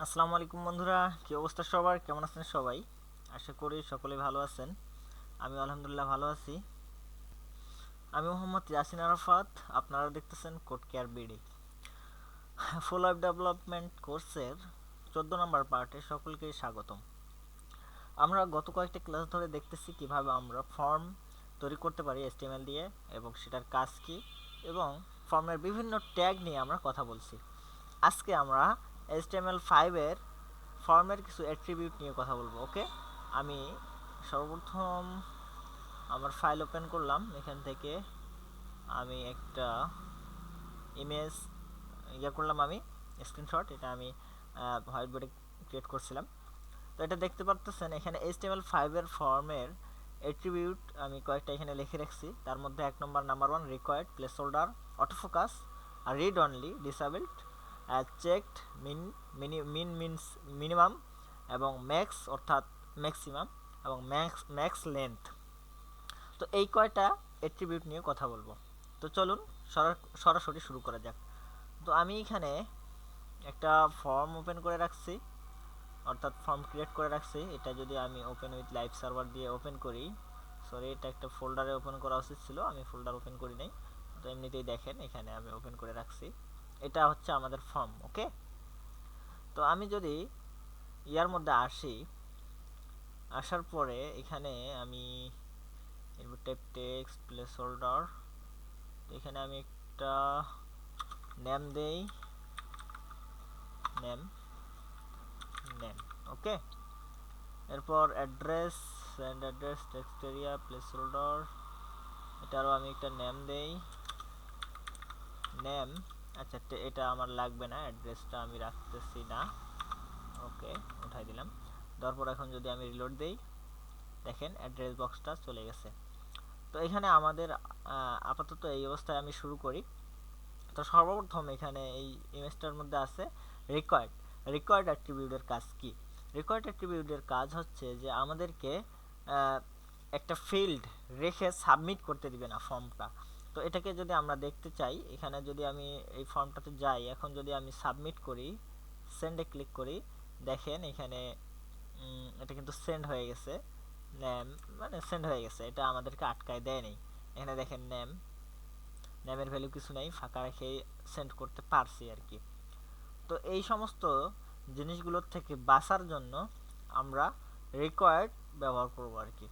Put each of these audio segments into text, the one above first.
আসসালামু আলাইকুম বন্ধুরা, কি অবস্থা সবার? কেমন আছেন সবাই? আশা করি সকলে ভালো আছেন। আমি আলহামদুলিল্লাহ ভালো আছি। আমি মোহাম্মদ ইয়াসিন আরাফাত। আপনারা দেখতেছেন কোড কেয়ার বিডি। ফুল ওয়েব ডেভেলপমেন্ট কোর্সের 14 নম্বর পার্টে সকলকে স্বাগতম। আমরা গত কয়েকটা ক্লাস ধরে দেখতেছি কিভাবে আমরা ফর্ম তৈরি করতে পারি HTML দিয়ে এবং সেটার কাজ কি, এবং ফর্মের বিভিন্ন ট্যাগ নিয়ে আমরা কথা বলছি। আজকে আমরা HTML5 এর ফর্মের কিছু অ্যাট্রিবিউট নিয়ে কথা বলবো। ওকে, আমি সর্বপ্রথম আমার ফাইল ওপেন করলাম। এখান থেকে আমি একটা ইমেজ করলাম, আমি স্ক্রিনশট, এটা আমি হোয়াইট বোর্ডে ক্রিয়েট করছিলাম। তো এটা দেখতে পারতেছেন এখানে HTML5 এর ফর্মের অ্যাট্রিবিউট আমি কয়েকটা এখানে লিখে রাখছি। তার মধ্যে number 1 required, placeholder, autofocus, আর read only, disabled, checked, means minimum, এবং ম্যাক্স অর্থাৎ ম্যাক্সিমাম, এবং ম্যাক্স লেন্থ। তো এই কয়টা অ্যাট্রিবিউট নিয়ে কথা বলবো। তো চলুন সরাসরি শুরু করা যাক। তো আমি এখানে একটা ফর্ম ওপেন করে রাখছি, অর্থাৎ ফর্ম ক্রিয়েট করে রাখছি। এটা যদি আমি ওপেন উইথ লাইভ সার্ভার দিয়ে ওপেন করি, সরি এটা একটা ফোল্ডারে ওপেন করা উচিত ছিল, আমি ফোল্ডার ওপেন করি নাই। তো এমনিতেই দেখেন এখানে আমি ওপেন করে রাখছি। এটা হচ্ছে আমাদের ফর্ম। ওকে, তো আমি যদি ইয়ার মধ্যে আসি, আসার পরে এখানে আমি input type text, place holder, এখানে আমি একটা নেম দেই, নেম। ওকে, এরপর address, send address, text area, place holder, এটারও আমি একটা নেম দেই, নেম। আচ্ছা, এটা আমার লাগবে না, অ্যাড্রেসটা আমি রাখতেছি না। ওকে, উঠাই দিলাম। তারপর এখন যদি আমি রিলোড দেই, দেখেন অ্যাড্রেস বক্সটা চলে গেছে। তো এখানে আমাদের আপাতত এই অবস্থায় আমি শুরু করি। তো সর্বপ্রথম এখানে এই ইমেজটার মধ্যে আছে রিকোয়ার্ড অ্যাট্রিবিউটের কাজ কি? রিকোয়ার্ড অ্যাট্রিবিউটের কাজ হচ্ছে যে আমাদেরকে একটা ফিল্ড রেখে সাবমিট করতে দিবে না ফর্মটা। তো এটাকে যদি আমরা দেখতে চাই, এখানে যদি আমি এই ফর্মটাতে যাই, এখন যদি আমি সাবমিট করি, সেন্ডে ক্লিক করি, দেখেন এখানে এটা কিন্তু সেন্ড হয়ে গেছে। নেম মানে সেন্ড হয়ে গেছে, এটা আমাদেরকে আটকায় দেয়নি। এখানে দেখেন নেমের ভ্যালু কিছু নেই, ফাঁকা রেখে সেন্ড করতে পারছি আর কি। তো এই সমস্ত জিনিসগুলোর থেকে বাঁচার জন্য আমরা রিকোয়ার্ড ব্যবহার করব আর কি।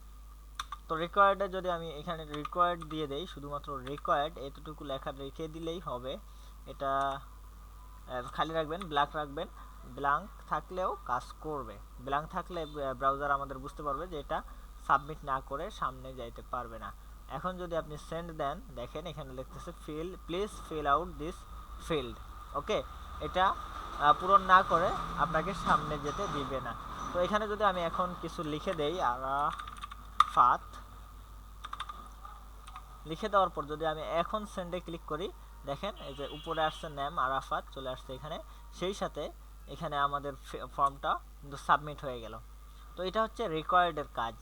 তো রিকোয়ার্ডে যদি আমি এখানে রিকোয়ার্ড দিয়ে দেই, শুধুমাত্র রিকোয়ার্ড এতটুকু লেখা রেখে দিলেই হবে। এটা খালি রাখবেন, ব্ল্যাঙ্ক রাখবেন। ব্ল্যাঙ্ক থাকলেও কাজ করবে। ব্ল্যাঙ্ক থাকলে ব্রাউজার আমাদের বুঝতে পারবে যে এটা সাবমিট না করে সামনে যাইতে পারবে না। এখন যদি আপনি সেন্ড দেন, দেখেন এখানে লিখতেছে please fill out this field. Okay, এটা পূরণ না করে আপনাকে সামনে যেতে দিবে না। তো এখানে যদি আমি এখন কিছু লিখে দেই, আরাফাত লিখে দেওয়ার পর যদি আমি এখন সেন্ডে ক্লিক করি, দেখেন এই যে উপরে আসছে নেম আরাফাত চলে আসছে এখানে, সেই সাথে এখানে আমাদের ফর্মটা কিন্তু সাবমিট হয়ে গেল। তো এটা হচ্ছে রিকোয়ার্ডের কাজ।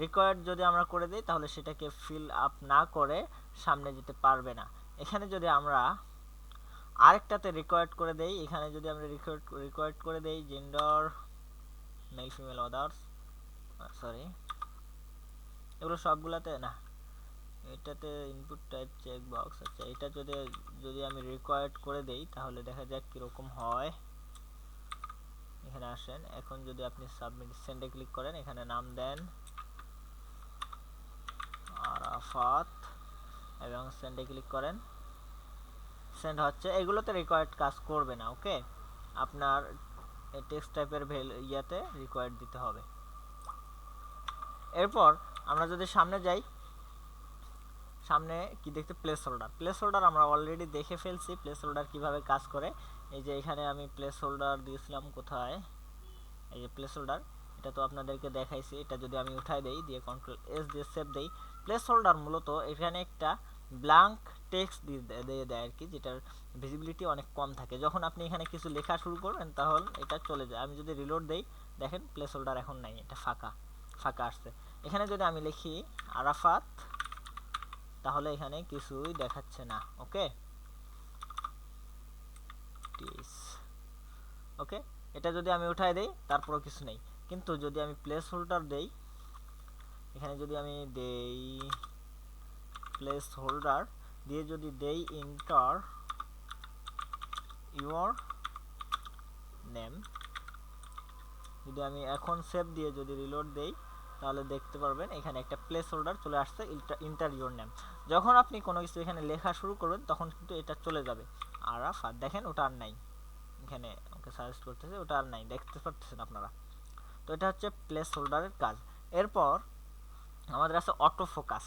রিকোয়ার্ড যদি আমরা করে দিই, তাহলে সেটাকে ফিল আপ না করে সামনে যেতে পারবে না। এখানে যদি আমরা আরেকটাতে রিকোয়ার্ড করে দেই, এখানে যদি আমরা রিকোয়ার্ড করে দেই gender male female others, sorry এগুলো সবগুলাতে না, এটাতে ইনপুট টাইপ চেক বক্স। আচ্ছা, এটা যদি আমি রিকোয়ার্ড করে দেই, তাহলে দেখা যাক কীরকম হয়। এখানে আসেন, এখন যদি আপনি সাবমিট সেন্ডে ক্লিক করেন, এখানে নাম দেন আরাফাত এবং সেন্ডে ক্লিক করেন, সেন্ড হচ্ছে। এগুলোতে রিকোয়ার্ড কাজ করবে না। ওকে, আপনার টেক্সট টাইপের ইয়াতে রিকোয়ার্ড দিতে হবে। এরপর আমরা যদি সামনে যাই, সামনে কি দেখতে, প্লেস হোল্ডার আমরা অলরেডি দেখে ফেলছি প্লেস হোল্ডার কীভাবে কাজ করে। এই যে এখানে আমি প্লেস হোল্ডার দিয়েছিলাম, কোথায়, এই যে প্লেস হোল্ডার, এটা তো আপনাদেরকে দেখাইছি। এটা যদি আমি উঠাই দেই, দিয়ে Ctrl+S দিয়ে সেভ দেই, প্লেস হোল্ডার মূলত এখানে একটা ব্ল্যাঙ্ক টেক্সট দিয়ে দেয় আর কি, যেটার ভিজিবিলিটি অনেক কম থাকে। যখন আপনি এখানে কিছু লেখা শুরু করবেন, তাহলে এটা চলে যায়। আমি যদি রিলোড দেই, দেখেন প্লেস হোল্ডার এখন নাই, এটা ফাঁকা আসছে। এখানে যদি আমি লিখি আরাফাত, তাহলে এখানে কিছুই দেখাচ্ছে না। ওকে, ওকে, এটা যদি আমি উঠাই দেই তারপরও কিছু নেই, কিন্তু যদি আমি প্লেস হোল্ডার দেই, এখানে যদি আমি দেই প্লেস হোল্ডার দিয়ে যদি দেই ইন্টার ইউর নেম, যদি আমি এখন সেভ দিয়ে যদি রিলোড দেই তাহলে দেখতে পারবেন এখানে একটা প্লেস হোল্ডার চলে আসছে ইন্টার ইউর নেম। যখন আপনি কোনো কিছু এখানে লেখা শুরু করবেন তখন কিন্তু এটা চলে যাবে। আর দেখেন ওটা আর নাই, এখানে ওকে সাজেস্ট করতেছে ওটা আর নাই, দেখতে পাচ্ছেন আপনারা। তো এটা হচ্ছে প্লেস হোল্ডারের কাজ। এরপর আমাদের আছে অটো ফোকাস।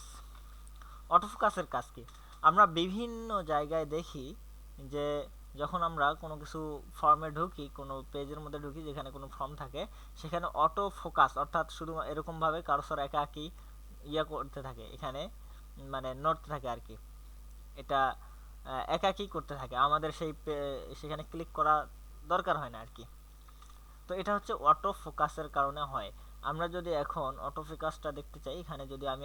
অটো ফোকাসের কাজ কি? আমরা বিভিন্ন জায়গায় দেখি যে যখন আমরা কোনো কিছু ফর্মে ঢুকি, কোনো পেজের মধ্যে ঢুকি যেখানে কোনো ফর্ম থাকে, সেখানে অটো ফোকাস অর্থাৎ শুধু এরকমভাবে কারসর একাকি করতে থাকে, এখানে মানে নড়তে থাকে আর কি, এটা একাকি করতে থাকে, আমাদের সেখানে ক্লিক করা দরকার হয় না আর কি। তো এটা হচ্ছে অটো ফোকাসের কারণে হয়। আমরা যদি এখন অটো ফোকাসটা দেখতে চাই, এখানে যদি আমি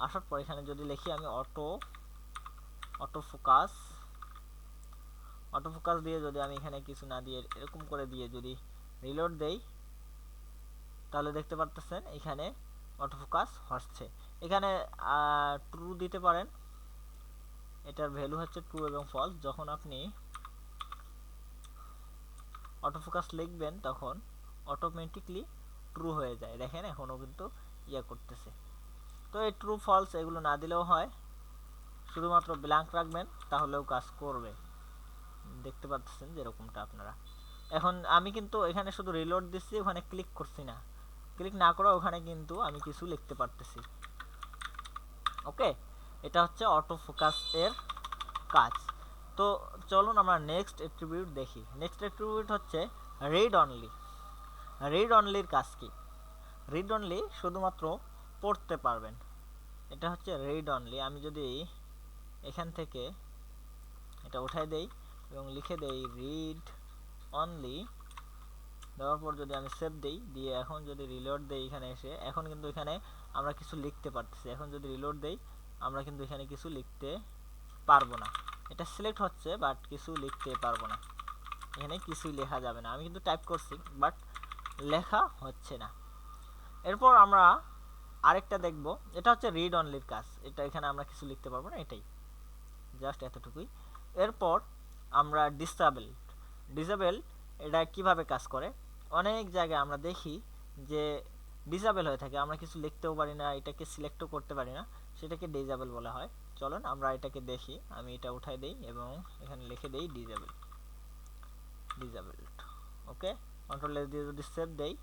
আসার পর এখানে যদি লিখি আমি অটো ফোকাস দিয়ে যদি আমি এখানে কিছু না দিয়ে এরকম করে দিয়ে যদি রিলোড দেই তাহলে দেখতে পারতেছেন এখানে অটো ফোকাস হচ্ছে। এখানে ট্রু দিতে পারেন, এটার ভ্যালু হচ্ছে ট্রু এবং ফলস। যখন আপনি অটো ফোকাস লিখবেন তখন অটোমেটিকলি ট্রু হয়ে যায়, দেখেন এখনও কিন্তু করতেছে। তো এই ট্রু ফলস এগুলো না দিলেও হয়, শুধুমাত্র ব্ল্যাঙ্ক রাখবেন তাহলেও কাজ করবে, দেখতে পাচ্ছেন যেরকমটা আপনারা। এখন আমি কিন্তু এখানে শুধু রিলোড দিচ্ছি, ওখানে ক্লিক করছি না, ক্লিক না করে ওখানে কিন্তু আমি কিছু লিখতে পারতেছি। ওকে, এটা হচ্ছে অটো ফোকাস এর কাজ। তো চলুন আমরা নেক্সট অ্যাট্রিবিউট দেখি। নেক্সট অ্যাট্রিবিউট হচ্ছে রিড অনলি। রিড অনলির কাজ কি? রিড অনলি শুধুমাত্র পড়তে পারবেন, এটা হচ্ছে রিড অনলি। আমি যদি এখান থেকে এটা উঠাই দেই এবং লিখে দেই রিড অনলি, দেওয়ার পর যদি আমি সেভ দেই, দিয়ে এখন যদি রিলোড দেই এখানে এসে, এখন কিন্তু এখানে আমরা কিছু লিখতে পারতেছি। এখন যদি রিলোড দেই আমরা কিন্তু এখানে কিছু লিখতে পারবো না, এটা সিলেক্ট হচ্ছে বাট কিছু লিখতে পারবো না, এখানে কিছুই লেখা যাবে না। আমি কিন্তু টাইপ করছি বাট লেখা হচ্ছে না। এরপর আমরা আরেকটা দেখব, এটা হচ্ছে রিড অনলির কাজ, এটা এখানে আমরা কিছু লিখতে পারবো না, এটাই জাস্ট এতটুকুই। এরপর আমরা ডিসেবল এটা কিভাবে কাজ করে? অনেক জায়গায় আমরা দেখি যে ডিসেবল হয়ে থাকে, আমরা কিছু লিখতেও পারি না, এটাকে সিলেক্টও করতে পারি না, সেটাকে ডিসেবল বলা হয়। চলুন আমরা এটাকে দেখি। আমি এটা উঠাই দেই এবং এখানে লিখে দেই ডিসেবলড। ওকে, কন্ট্রোল এস দিয়ে যদি সেভ দেই,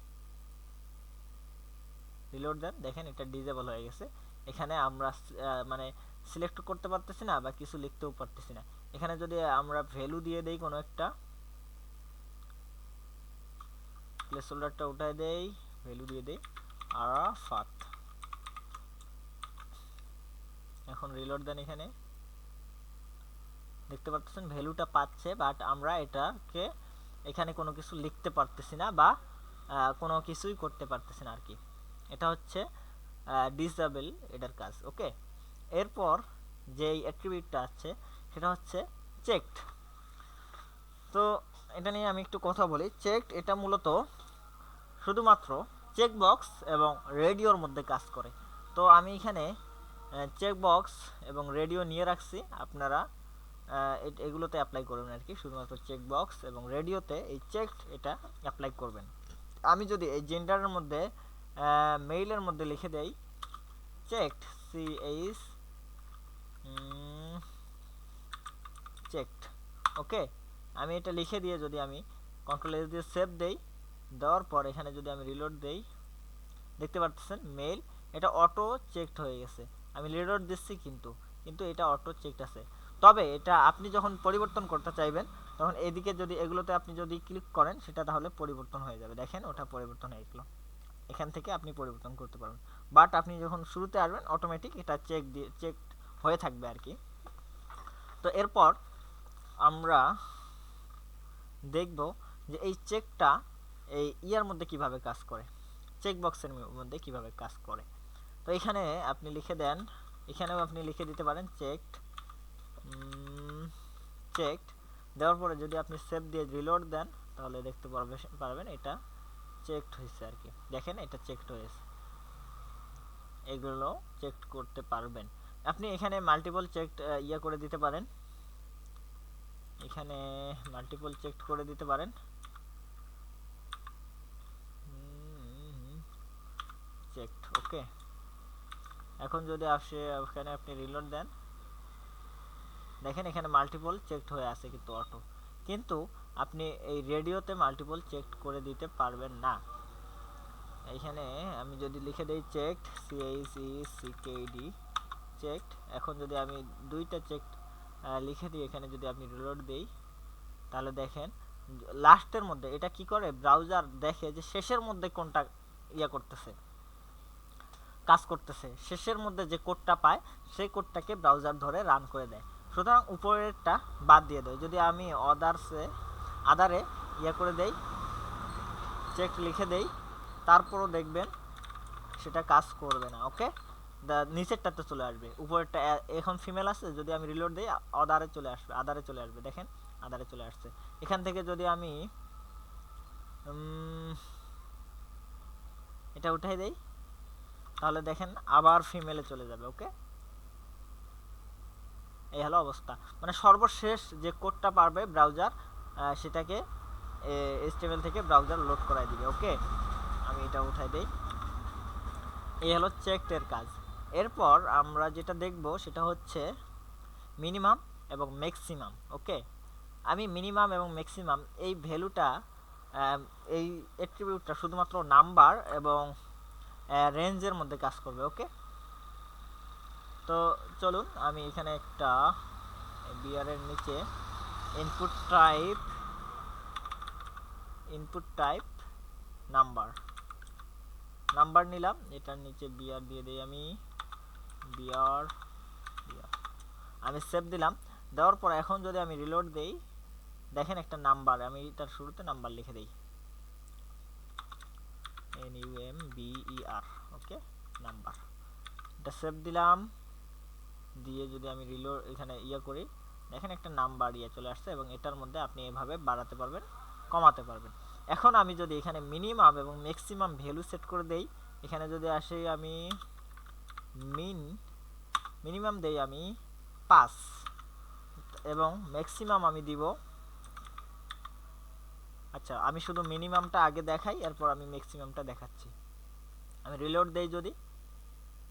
রিলোড দেন, দেখেন এটা ডিসেবল হয়ে গেছে। এখানে আমরা মানে সিলেক্ট করতে পারতেছি না বা কিছু লিখতেও পারতেছি না। এখানে যদি আমরা ভ্যালু দিয়ে দেই কোনো একটা, প্লেস হোল্ডারটা উঠাই দেই, ভ্যালু দিয়ে দেই আরাফাত, এখন রিলোড দেন, এখানে দেখতে পাচ্ছেন ভ্যালুটা পাচ্ছে বাট আমরা এটাকে এখানে কোনো কিছু লিখতে পারতেছি না বা কোনো কিছুই করতে পারতেছি না আর কি। এটা হচ্ছে ডিসেবল এটার কাজ। ওকে, এরপর যেই অ্যাট্রিবিউটটা আছে সেটা হচ্ছে চেকড। তো এটা নিয়ে আমি একটু কথা বলি। চেকড এটা মূলত শুধুমাত্র চেকবক্স এবং রেডিওর মধ্যে কাজ করে। তো আমি এখানে চেকবক্স এবং রেডিও নিয়ে রাখছি, আপনারা এগুলোতে অ্যাপ্লাই করবেন আর কি। শুধুমাত্র চেকবক্স এবং রেডিওতে এই চেকড এটা অ্যাপ্লাই করবেন। আমি যদি এই জেন্ডারের মধ্যে মেইলের মধ্যে লিখে দেই চেকড, চেকড, ওকে, আমি এটা লিখে দিয়ে যদি আমি কন্ট্রোল এস দিয়ে সেভ দেই, দেওয়ার পর এখানে যদি আমি রিলোড দেই, দেখতে পাচ্ছেন মেইল এটা অটো চেকড হয়ে গেছে। আমি রিলোড দিচ্ছি কিন্তু এটা অটো চেকড আছে। তবে এটা আপনি যখন পরিবর্তন করতে চাইবেন তখন এদিকে যদি এগুলোতে আপনি যদি ক্লিক করেন সেটা তাহলে পরিবর্তন হয়ে যাবে। দেখেন ওটা পরিবর্তন হয়ে গেল, এখান থেকে আপনি পরিবর্তন করতে পারবেন। বাট আপনি যখন শুরুতে আসবেন অটোমেটিক এটা চেক হয়ে থাকবে আর কি। তো এরপর আমরা দেখব যে এই চেকটা এই ইয়ার মধ্যে কিভাবে কাজ করে, চেকবক্সের মধ্যে কিভাবে কাজ করে। তো এখানে আপনি লিখে দেন, এখানেও আপনি লিখে দিতে পারেন চেকড, দেওয়ার পরে যদি আপনি সেভ দিয়ে রিলোড দেন তাহলে দেখতে পারবেন এটা চেকড হয়েছে আর কি। দেখেন এটা চেকড হয়েছে, এগুলো চেক করতে পারবেন আপনি। এখানে মাল্টিপল চেক করে দিতে পারেন, এখানে মাল্টিপল চেক করে দিতে পারেন। চেকড, ওকে। এখন যদি আসে ওখানে আপনি রিলোড দেন, দেখেন এখানে মাল্টিপল চেকড হয়ে আছে কিন্তু অটো, কিন্তু আপনি এই রেডিওতে মাল্টিপল চেক করে দিতে পারবেন না। এইখানে আমি যদি লিখে দেই চেকড, CHECKD চেকড, এখন যদি আমি দুইটা চেকড লিখে দিই, এখানে যদি আপনি রিলোড দেই, তাহলে দেখেন লাস্টের মধ্যে এটা কি করে, ব্রাউজার দেখে যে শেষের মধ্যে কোনটা করতেছে, কাজ করতেছে, শেষের মধ্যে যে কোডটা পায় সেই কোডটাকে ব্রাউজার ধরে রান করে দেয়। সুতরাং উপরেরটা বাদ দিয়ে দেয়। যদি আমি আদারে করে দেই, চেক লিখে দেই, তারপরও দেখবেন সেটা কাজ করবে না, ওকে। নিচেরটাতে চলে আসবে, উপরেরটা এখন ফিমেল আছে, যদি আমি রিলোড দিই আদারে চলে আসবে, দেখেন আদারে চলে আসছে। এখান থেকে যদি আমি এটা উঠাই দেই, তাহলে দেখেন আবার ফিমেলে চলে যাবে, ওকে। এই হলো অবস্থা, মানে সর্বশেষ যে কোডটা পারবে ব্রাউজার সেটাকে HTML থেকে ব্রাউজার লোড করাই দিবে, ওকে। আমি এটা উঠাই দেই। এই হলো চেকডের কাজ। এরপর আমরা যেটা দেখব সেটা হচ্ছে মিনিমাম এবং ম্যাক্সিমাম, ওকে। আমি মিনিমাম এবং ম্যাক্সিমাম এই ভ্যালুটা, এই অ্যাট্রিবিউটটা শুধুমাত্র নাম্বার এবং রেঞ্জের মধ্যে কাজ করবে, ওকে। তো চলুন আমি এখানে একটা বিআরের নিচে ইনপুট টাইপ নাম্বার নিলাম, এটার নিচে বিআর দিয়ে দেই আমি, বিআর আমি সেভ দিলাম। দেওয়ার পর এখন যদি আমি রিলোড দেই, দেখেন একটা নাম্বার, আমি তার শুরুতে নাম্বার লিখে দেই, NUMBER, ওকে, নাম্বার। এটা সেভ দিলাম, দিয়ে যদি আমি রিলোড এখানে করি, দেখেন একটা নাম্বার চলে আসছে, এবং এটার মধ্যে আপনি এভাবে বাড়াতে পারবেন, কমাতে পারবেন। এখন আমি যদি এখানে মিনিমাম এবং ম্যাক্সিমাম ভ্যালু সেট করে দেই, এখানে যদি আসি আমি মিনিমাম দেই আমি 5 এবং ম্যাক্সিমাম আমি দিব, আচ্ছা আমি শুধু মিনিমামটা আগে দেখাই, এরপর আমি ম্যাক্সিমামটা দেখাচ্ছি। আমি রিলোড দেই, যদি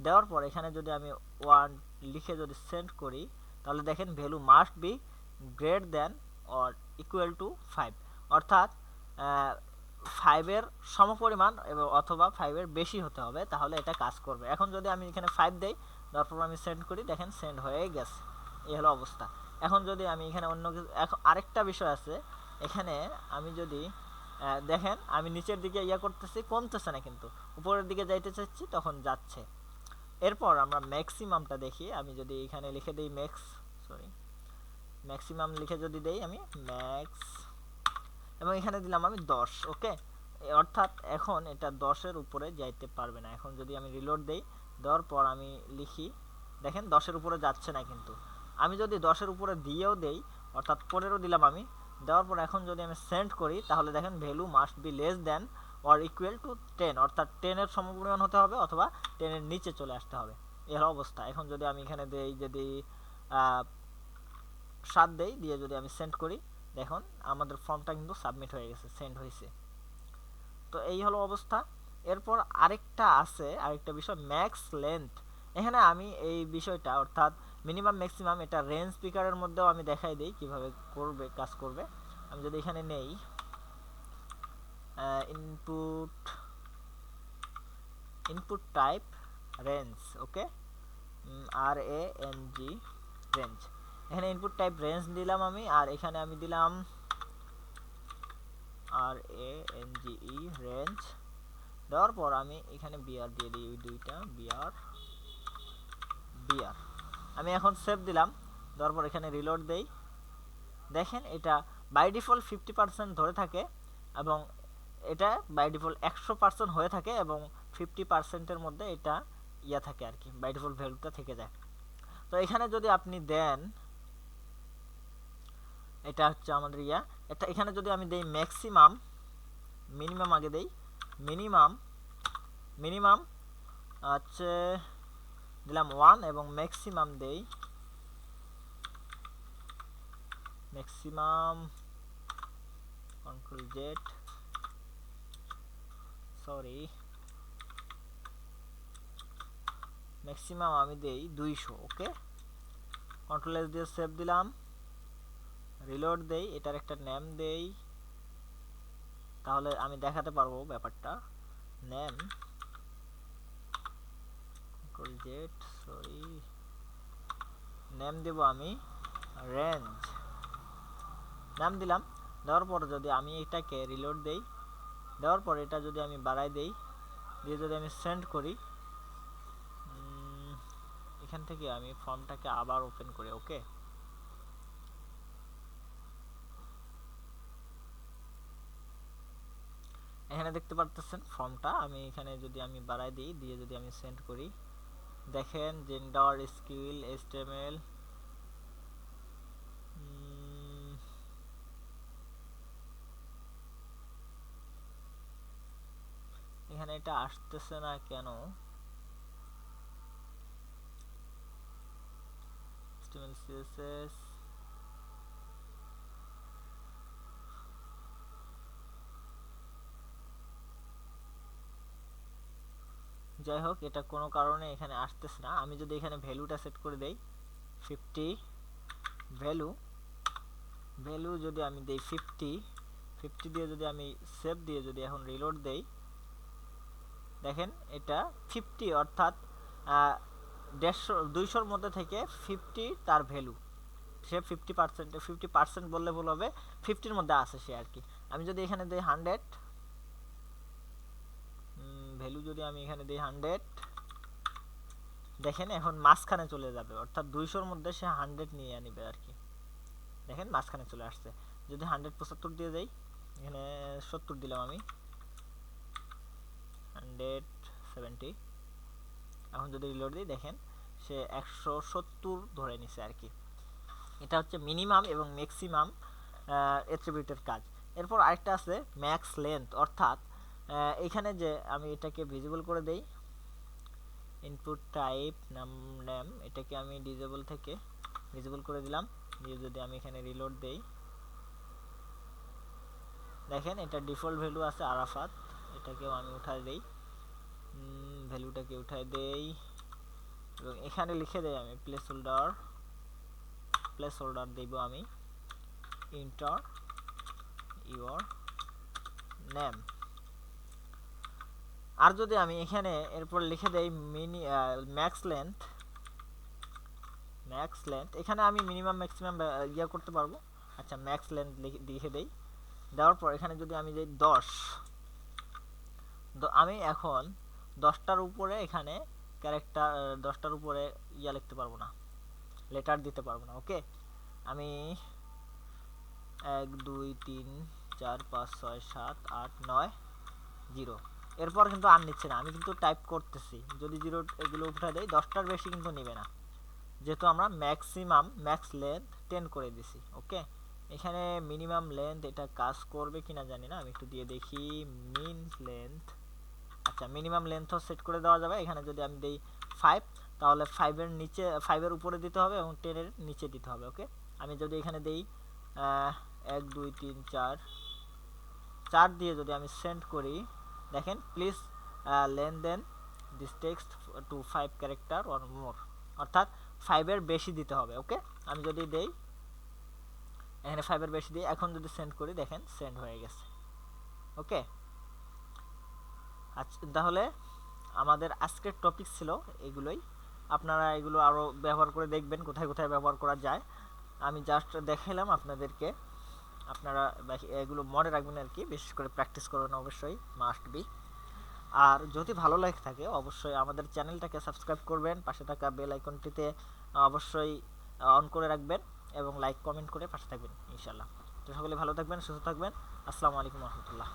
দেওয়ার পর এখানে যদি আমি 1 লিখে যদি সেন্ড করি, তাহলে দেখেন value must be greater than or equal to 5, অর্থাৎ 5 এর সমপরিমাণ এবং অথবা 5 এর বেশি হতে হবে, তাহলে এটা কাজ করবে। এখন যদি আমি এখানে 5 দেই, তারপর আমি সেন্ড করি, দেখেন সেন্ড হয়ে গেছে। এই হলো অবস্থা। এখন যদি আমি এখানে অন্য কিছু, এখন আরেকটা বিষয় আছে, এখানে আমি যদি দেখেন আমি নিচের দিকে করতেছি, কমতেছে না, কিন্তু উপরের দিকে যাইতে চাচ্ছি তখন যাচ্ছে। এরপর আমরা ম্যাক্সিমামটা দেখি, আমি যদি এখানে লিখে দেই ম্যাক্সিমাম লিখে যদি দেই আমি ম্যাক্স, এবং এখানে দিলাম আমি 10, ওকে। অর্থাৎ এখন এটা 10-এর উপরে যাইতে পারবে না। এখন যদি আমি রিলোড দেই, দেওয়ার পর আমি লিখি, দেখেন 10-এর উপরে যাচ্ছে না, কিন্তু আমি যদি 10-এর উপরে দিয়েও দেই, অর্থাৎ 15 দিলাম আমি, দেওয়ার পর এখন যদি আমি সেন্ড করি, তাহলে দেখেন value must be less than or equal to 10, অর্থাৎ 10-এর সমপরিমাণ হতে হবে অথবা 10-এর নিচে চলে আসতে হবে। এর অবস্থা। এখন যদি আমি এখানে দেই, যদি 7 দেই, দিয়ে যদি আমি সেন্ড করি, দেখুন আমাদের ফর্মটা কিন্তু সাবমিট হয়ে গেছে, সেন্ড হয়েছে। তো এই হলো অবস্থা। এরপর আরেকটা বিষয়, ম্যাক্স লেন্থ। এখানে আমি এই বিষয়টা, অর্থাৎ মিনিমাম ম্যাক্সিমাম, এটা রেঞ্জ স্পিকারের মধ্যেও আমি দেখাই দিই কিভাবে কাজ করবে। আমি যদি এখানে নেই ইনপুট টাইপ রেঞ্জ, ওকে, RANG রেঞ্জ। এখানে ইনপুট টাইপ রেঞ্জ দিলাম আমি, আর এখানে আমি দিলাম RANGE রেঞ্জ। দেওয়ার পর আমি এখানে বিআর দিয়ে দিই, ওই দুইটা বিআর। আমি এখন সেভ দিলাম, দেওয়ার পর এখানে রিলোড দেই, দেখেন এটা বাই ডিফল্ট 50% ধরে থাকে, এবং এটা বাই ডিফল্ট 100% হয়ে থাকে, এবং 50%-এর মধ্যে এটা থাকে আর কি, বাই ডিফল্ট ভ্যালুটা থেকে যায়। তো এখানে যদি আপনি দেন, এটা হচ্ছে আমাদের এটা এখানে যদি আমি দেই ম্যাক্সিমাম, মিনিমাম আগে দেই, মিনিমাম হচ্ছে দিলাম 1 এবং ম্যাক্সিমাম দেই ম্যাক্সিমাম কন্ট্রোল জেড ম্যাক্সিমাম আমি দেই 200। ওকে, কন্ট্রোল এস দিয়ে সেভ দিলাম, রিলোড দেই, এটার একটা নেম দেই, তাহলে আমি দেখাতে পারবো ব্যাপারটা। নেম কন্ট্রোল জেড নেম দেব আমি রেঞ্জ, নাম দিলাম। দেওয়ার পর যদি আমি এটাকে রিলোড দেই, দেওয়ার পর এটা যদি আমি বাড়াই দেই, দিয়ে যদি আমি সেন্ড করি, এখান থেকে আমি ফর্মটাকে আবার ওপেন করি। ওকে, এখানে দেখতে পারতেছেন ফর্মটা আমি এখানে যদি আমি বাড়াই দিই, দিয়ে যদি আমি সেন্ড করি, দেখেন জেন্ডার, স্কিল, এইচটিএমএল, এখানে এটা আসতেছে না কেন? HTML CSS যাই হোক, এটা কোনো কারণে এখানে আসতেছে না। আমি যদি এখানে ভ্যালুটা সেট করে দেই 50, ভ্যালু যদি আমি দেই 50 দিয়ে যদি আমি সেভ দিয়ে যদি এখন রিলোড দেই, দেখেন এটা 50 অর্থাৎ 200 মধ্যে থেকে 50 তার ভ্যালু, সে 50% বললে ভুল হবে, 50-র মধ্যে আছে সে আর কি। আমি যদি এখানে দেই 100, ভ্যালু যদি আমি এখানে দেই 100, দেখেন এখন মাঝখানে চলে যাবে, অর্থাৎ 200-র মধ্যে সে 100 নিয়ে নেবে আর কি। দেখেন মাঝখানে চলে আসছে। যদি 175 দিয়ে দেই, এখানে 70 দিলাম আমি, 170, এখন যদি রিলোড দিই দেখেন সে 170 ধরে নিছে আর কি। এটা হচ্ছে মিনিমাম এবং ম্যাক্সিমাম অ্যাট্রিবিউটের কাজ। এরপর আরেকটা আছে ম্যাক্স লেন্থ, অর্থাৎ এখানে যে আমি এটাকে ভিজিবল করে দেই, ইনপুট টাইপ নেম এটাকে আমি ডিসেবল থেকে ভিজিবল করে দিলাম, দিয়ে যদি আমি এখানে রিলোড দেই, দেখেন এটা ডিফল্ট ভ্যালু আছে আরাফাত, এটাকেও আমি উঠাই দেই, ভ্যালুটাকে উঠাই দেই এবং এখানে লিখে দেই আমি প্লেস হোল্ডার দেব আমি ইন্টার ইউর নেম। আর যদি আমি এখানে এরপর লিখে দেই ম্যাক্স লেন্থ, এখানে আমি মিনিমাম ম্যাক্সিমাম ইয়া করতে পারবো। আচ্ছা, ম্যাক্স লেন্থ লিখে দেই, দেওয়ার পর এখানে যদি আমি যাই 10, আমি এখন 10টার উপরে এখানে ক্যারেক্টার 10টার উপরে ইয়া লিখতে পারবো না, লেটার দিতে পারবো না। ওকে, আমি 1 2 3 4 5 6 7 8 9 0, এরপর কিন্তু আর নিচ্ছে না, আমি কিন্তু টাইপ করতেছি। যদি 0 এগুলো উঠে দেই 10টার বেশি কিন্তু নেবে না, যেহেতু আমরা ম্যাক্স লেন্থ 10 করে দিছি। ওকে, এখানে মিনিমাম লেন্থ এটা কাজ করবে কিনা জানি না, আমি একটু দিয়ে দেখি মিন লেন্থ। আচ্ছা, মিনিমাম লেন্থও সেট করে দেওয়া যাবে। এখানে যদি আমি দেই 5, তাহলে 5-এর নিচে 5-এর উপরে দিতে হবে এবং 10-এর নিচে দিতে হবে। ওকে, আমি যদি এখানে দেই 1 2 3 4 দিয়ে যদি আমি সেন্ড করি, দেখেন please lane this text to 5 character or more, অর্থাৎ 5-এর বেশি দিতে হবে। ওকে, আমি যদি দেই এখানে 5-এর বেশি দিয়ে এখন যদি সেন্ড করি, দেখেন সেন্ড হয়ে গেছে। ওকে, আচ্ছা তাহলে আমাদের আজকের টপিক ছিল এগুলোই। আপনারা এগুলো আরও ব্যবহার করে দেখবেন কোথায় কোথায় ব্যবহার করা যায়। আমি জাস্ট দেখালাম আপনাদেরকে, আপনারা এগুলো মনে রাখবেন আর কি, বিশেষ করে প্র্যাকটিস করবেন অবশ্যই, মাস্ট বি। আর যদি ভালো লাগে থাকে অবশ্যই আমাদের চ্যানেলটাকে সাবস্ক্রাইব করবেন, পাশে থাকা বেল আইকনটিতে অবশ্যই অন করে রাখবেন এবং লাইক কমেন্ট করে পাশে থাকবেন ইনশাল্লাহ। তো সকলে ভালো থাকবেন, সুস্থ থাকবেন। আসসালামু আলাইকুম রহমতুল্লাহ।